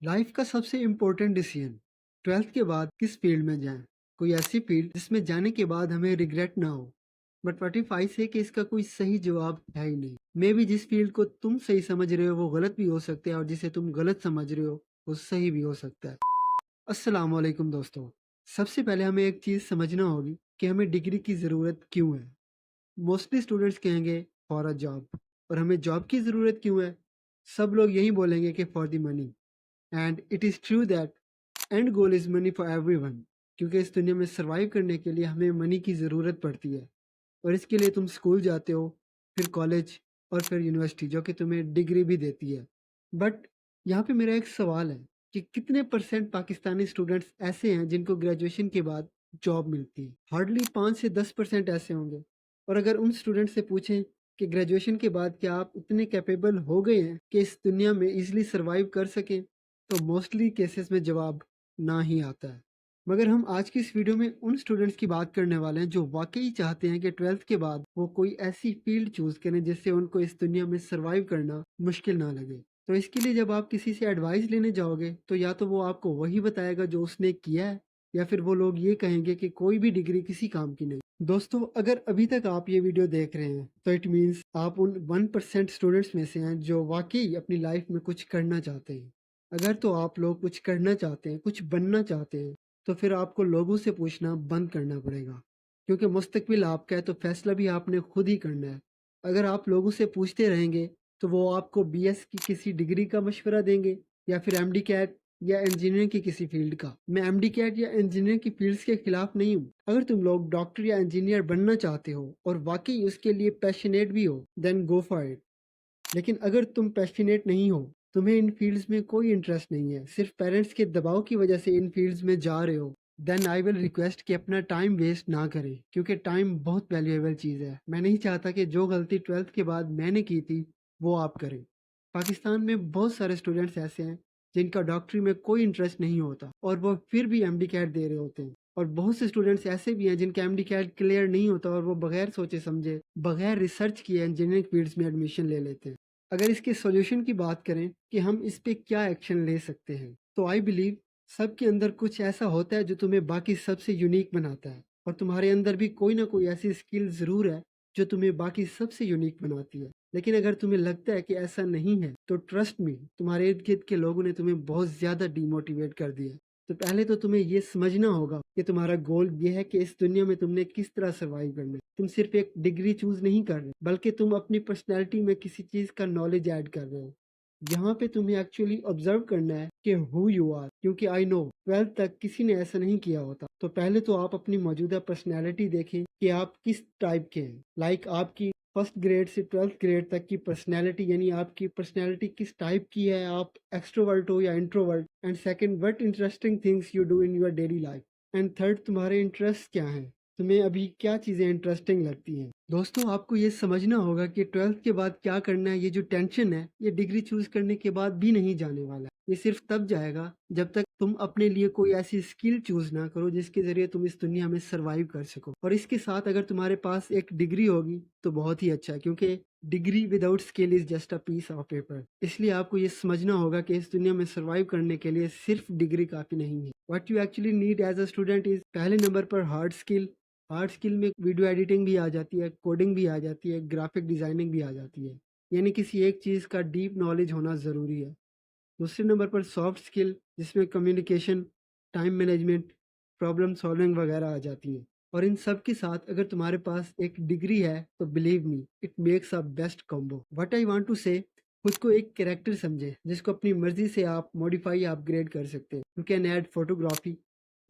Life का सबसे important decision 12th के बाद किस फील्ड में जाएं। कोई ऐसी फील्ड जिसमें जाने के बाद हमें रिग्रेट ना हो। बट व्हाट इफ आई से कि इसका कोई सही जवाब है ही नहीं। मे भी जिस फील्ड को तुम सही समझ रहे हो वो गलत भी हो सकता है, और जिसे तुम गलत समझ रहे हो वो सही भी हो सकता है। अस्सलाम वालेकुम दोस्तों। सबसे पहले हमें एक चीज़ समझना होगी कि हमें डिग्री की ज़रूरत क्यों है। मोस्टली स्टूडेंट्स कहेंगे फॉर अ जॉब। और हमें जॉब की ज़रूरत क्यों है? सब लोग यही बोलेंगे कि for the money. And it is true that and goal is money for everyone. क्योंकि इस दुनिया में सर्वाइव करने के लिए हमें मनी की ज़रूरत पड़ती है, और इसके लिए तुम स्कूल जाते हो, फिर कॉलेज, और फिर यूनिवर्सिटी, जो कि तुम्हें डिग्री भी देती है। बट यहाँ पे मेरा एक सवाल है कि कितने परसेंट पाकिस्तानी स्टूडेंट्स ऐसे हैं जिनको ग्रेजुएशन के बाद जॉब मिलती है? हार्डली 5 से 10% ऐसे होंगे। और अगर उन स्टूडेंट से पूछें कि ग्रेजुएशन के बाद क्या आप इतने कैपेबल हो गए हैं कि इस दुनिया में इजीली सर्वाइव कर सकें, तो मोस्टली केसेस में जवाब ना ही आता है। मगर हम आज की इस वीडियो में उन स्टूडेंट्स की बात करने वाले हैं जो वाकई चाहते हैं कि 12th के बाद वो कोई ऐसी फील्ड चूज करें जिससे उनको इस दुनिया में सर्वाइव करना मुश्किल ना लगे। तो इसके लिए जब आप किसी से एडवाइस लेने जाओगे तो या तो वो आपको वही बताएगा जो उसने किया है, या फिर वो लोग ये कहेंगे कि कोई भी डिग्री किसी काम की नहीं। दोस्तों, अगर अभी तक आप ये वीडियो देख रहे हैं तो इट मीन्स आप उन 1% स्टूडेंट्स में से हैं जो वाकई अपनी लाइफ में कुछ करना चाहते हैं। अगर तो आप लोग कुछ करना चाहते हैं, कुछ बनना चाहते हैं, तो फिर आपको लोगों से पूछना बंद करना पड़ेगा। क्योंकि मुस्तकबिल आपका है तो फैसला भी आपने खुद ही करना है। अगर आप लोगों से पूछते रहेंगे तो वो आपको बीएस की किसी डिग्री का मशवरा देंगे, या फिर एमडी कैट या इंजीनियरिंग की किसी फील्ड का। मैं एमडी कैट या इंजीनियरिंग की फील्ड्स के खिलाफ नहीं हूँ। अगर तुम लोग डॉक्टर या इंजीनियर बनना चाहते हो और वाकई उसके लिए पैशनेट भी हो, देन गो फॉर इट। लेकिन अगर तुम पैशनेट नहीं हो, तुम्हें इन फील्ड्स में कोई इंटरेस्ट नहीं है, सिर्फ पेरेंट्स के दबाव की वजह से इन फील्ड्स में जा रहे हो, देन आई विल रिक्वेस्ट कि अपना टाइम वेस्ट ना करें। क्योंकि टाइम बहुत वैल्यूएबल चीज़ है। मैं नहीं चाहता कि जो गलती 12th के बाद मैंने की थी वो आप करें। पाकिस्तान में बहुत सारे स्टूडेंट्स ऐसे हैं जिनका डॉक्टरी में कोई इंटरेस्ट नहीं होता और वो फिर भी एमडी कैट दे रहे होते हैं। और बहुत से स्टूडेंट्स ऐसे भी हैं जिनका एमडी कैट क्लियर नहीं होता और वो बगैर सोचे समझे, बगैर रिसर्च किए इंजीनियरिंग फील्ड्स में एडमिशन ले लेते हैं। अगर इसके सॉल्यूशन की बात करें कि हम इस पे क्या एक्शन ले सकते हैं, तो आई बिलीव सबके अंदर कुछ ऐसा होता है जो तुम्हें बाकी सबसे यूनिक बनाता है, और तुम्हारे अंदर भी कोई ना कोई ऐसी स्किल ज़रूर है जो तुम्हें बाकी सबसे यूनिक बनाती है। लेकिन अगर तुम्हें लगता है कि ऐसा नहीं है तो ट्रस्ट मी, तुम्हारे इर्द गिर्द के लोगों ने तुम्हें बहुत ज़्यादा डिमोटिवेट कर दिया। तो पहले तो तुम्हें ये समझना होगा कि तुम्हारा गोल ये है कि इस दुनिया में तुमने किस तरह सर्वाइव करना है। तुम सिर्फ एक डिग्री चूज नहीं कर रहे, बल्कि तुम अपनी पर्सनैलिटी में किसी चीज़ का नॉलेज ऐड कर रहे हो। यहाँ पे तुम्हें एक्चुअली ऑब्जर्व करना है कि हु यू आर। क्योंकि आई नो 12th तक किसी ने ऐसा नहीं किया होता। तो पहले तो आप अपनी मौजूदा पर्सनैलिटी देखें कि आप किस टाइप के हैं। लाइक आपकी फर्स्ट ग्रेड से 12th ग्रेड तक की पर्सनैलिटी, यानी आपकी पर्सनैलिटी किस टाइप की है, आप एक्सट्रोवर्ट हो या introvert. And second, what interesting things you do in your daily life. And third, तुम्हारे इंटरेस्ट क्या हैं, तुम्हें अभी क्या चीज़ें इंटरेस्टिंग लगती हैं। दोस्तों, आपको ये समझना होगा कि 12th के बाद क्या करना है, ये जो टेंशन है ये डिग्री चूज करने के बाद भी नहीं जाने वाला। ये सिर्फ तब जाएगा जब तक तुम अपने लिए कोई ऐसी स्किल चूज ना करो जिसके जरिए तुम इस दुनिया में सर्वाइव कर सको। और इसके साथ अगर तुम्हारे पास एक डिग्री होगी तो बहुत ही अच्छा है, क्योंकि degree without skill is just a piece of paper. इसलिए आपको ये समझना होगा कि इस दुनिया में सर्वाइव करने के लिए सिर्फ डिग्री काफी नहीं है। What you actually need as a student is पहले नंबर पर हार्ड स्किल। हार्ड स्किल में वीडियो एडिटिंग भी आ जाती है, कोडिंग भी आ जाती है, ग्राफिक डिजाइनिंग भी आ जाती है। यानी किसी एक चीज़ का डीप नॉलेज होना ज़रूरी है। दूसरे नंबर पर सॉफ्ट स्किल, जिसमें communication, time management, problem solving वगैरह आ जाती है। और इन सब के साथ अगर तुम्हारे पास एक डिग्री है तो believe me, it makes a best combo. What I want to say, खुद को एक कैरेक्टर समझे जिसको अपनी मर्जी से आप मॉडिफाई या अपग्रेड कर सकते हैं। You can add photography,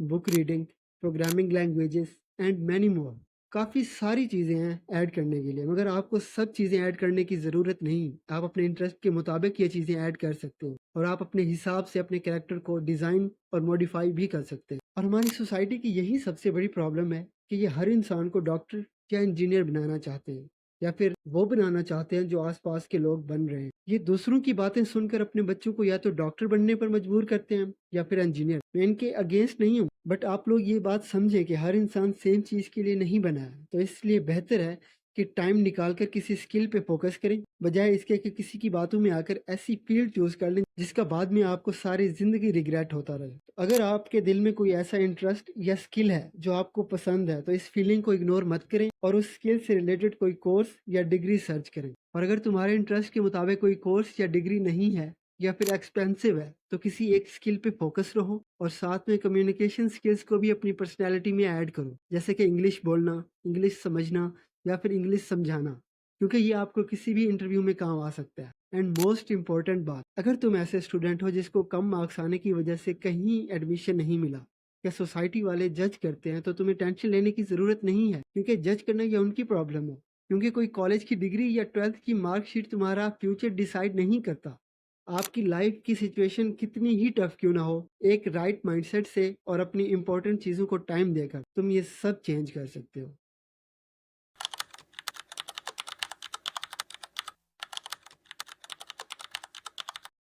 book reading, programming languages and many more. काफ़ी सारी चीज़ें हैं ऐड करने के लिए, मगर आपको सब चीज़ें ऐड करने की ज़रूरत नहीं। आप अपने इंटरेस्ट के मुताबिक ये चीज़ें ऐड कर सकते हो, और आप अपने हिसाब से अपने कैरेक्टर को डिज़ाइन और मॉडिफाई भी कर सकते हैं। और हमारी सोसाइटी की यही सबसे बड़ी प्रॉब्लम है कि ये हर इंसान को डॉक्टर या इंजीनियर बनाना चाहते हैं, या फिर वो बनाना चाहते हैं जो आसपास के लोग बन रहे हैं। ये दूसरों की बातें सुनकर अपने बच्चों को या तो डॉक्टर बनने पर मजबूर करते हैं या फिर इंजीनियर। मैं इनके अगेंस्ट नहीं हूँ, बट आप लोग ये बात समझें कि हर इंसान सेम चीज़ के लिए नहीं बना है। तो इसलिए बेहतर है کہ ٹائم نکال کر کسی اسکل پہ فوکس کریں، بجائے اس کے کہ کسی کی باتوں میں آ کر ایسی فیلڈ چوز کر لیں جس کا بعد میں آپ کو ساری زندگی ریگریٹ ہوتا رہے۔ اگر آپ کے دل میں کوئی ایسا انٹرسٹ یا اسکل ہے جو آپ کو پسند ہے تو اس فیلنگ کو اگنور مت کریں اور اس اسکل سے ریلیٹڈ کوئی کورس یا ڈگری سرچ کریں۔ اور اگر تمہارے انٹرسٹ کے مطابق کوئی کورس یا ڈگری نہیں ہے یا پھر ایکسپینسو ہے تو کسی ایک اسکل پہ فوکس رہو اور ساتھ میں کمیونیکیشن اسکلس کو بھی اپنی پرسنالٹی میں ایڈ کرو، جیسے کہ انگلش بولنا، انگلش سمجھنا یا پھر انگلش سمجھانا، کیونکہ یہ آپ کو کسی بھی انٹرویو میں کام آ سکتا ہے۔ اینڈ موسٹ امپورٹنٹ بات، اگر تم ایسے اسٹوڈنٹ ہو جس کو کم مارکس آنے کی وجہ سے کہیں ایڈمیشن نہیں ملا یا سوسائٹی والے جج کرتے ہیں، تو تمہیں ٹینشن لینے کی ضرورت نہیں ہے، کیونکہ جج کرنا یہ ان کی پرابلم ہے، کیونکہ کوئی کالج کی ڈگری یا 12th کی مارک شیٹ تمہارا فیوچر ڈیسائیڈ نہیں کرتا۔ آپ کی لائف کی سچویشن کتنی ہی ٹف کیوں نہ ہو، ایک رائٹ مائنڈ سیٹ سے اور اپنی امپورٹنٹ چیزوں کو ٹائم دے کر تم یہ سب چینج کر سکتے ہو۔